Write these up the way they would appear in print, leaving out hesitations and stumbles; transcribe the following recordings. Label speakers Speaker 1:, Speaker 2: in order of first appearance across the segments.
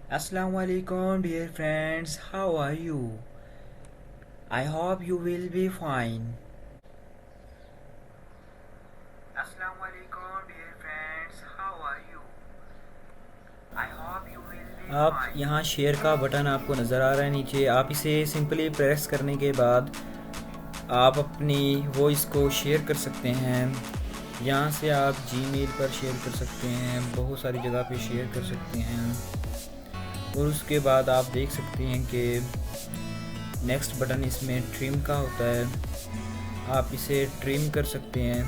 Speaker 1: Assalamu alaikum dear friends, how are you? I hope you will be fine. Assalamu alaikum dear friends, how are you? I hope you will be आप fine. यहाँ share का button आपको नज़र आ रहा है नीचे, आप इसे सिंपली प्रेस करने के बाद आप अपनी वॉइस को शेयर कर सकते हैं। यहाँ से आप जीमेल पर शेयर कर सकते हैं, बहुत सारी जगह पे शेयर कर सकते हैं। और उसके बाद आप देख सकते हैं कि नेक्स्ट बटन इसमें ट्रिम का होता है, आप इसे ट्रिम कर सकते हैं।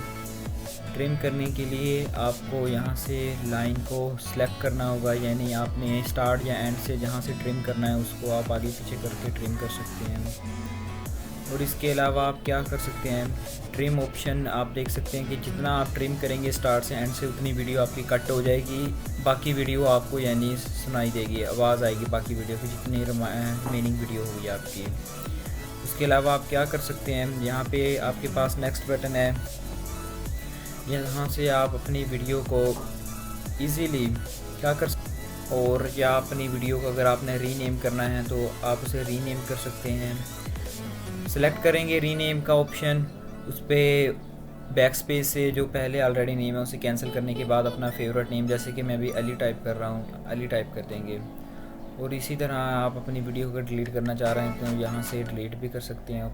Speaker 1: ट्रिम करने के लिए आपको यहाँ से लाइन को सिलेक्ट करना होगा, यानी आपने स्टार्ट या एंड से जहाँ से ट्रिम करना है उसको आप आगे पीछे करके ट्रिम कर सकते हैं। और इसके अलावा आप क्या कर सकते हैं, ट्रिम ऑप्शन आप देख सकते हैं कि जितना आप ट्रिम करेंगे स्टार्ट से एंड से उतनी वीडियो आपकी कट हो जाएगी, बाकी वीडियो आपको यानी सुनाई देगी, आवाज़ आएगी बाकी वीडियो की जितनी रिमेनिंग वीडियो होगी आपकी। उसके अलावा आप क्या कर सकते हैं, यहाँ पे आपके पास नेक्स्ट बटन है, यहाँ से आप अपनी वीडियो को ईज़िली क्या कर और या अपनी वीडियो को अगर आपने रीनेम करना है तो आप उसे रीनेम कर सकते हैं। सेलेक्ट करेंगे रीनेम का ऑप्शन, उस पर बैक स्पेस से जो पहले ऑलरेडी नेम है उसे कैंसिल करने के बाद अपना फेवरेट नेम, जैसे कि मैं भी अली टाइप कर रहा हूँ, अली टाइप कर देंगे। और इसी तरह आप अपनी वीडियो को डिलीट करना चाह रहे हैं तो यहाँ से डिलीट भी कर सकते हैं।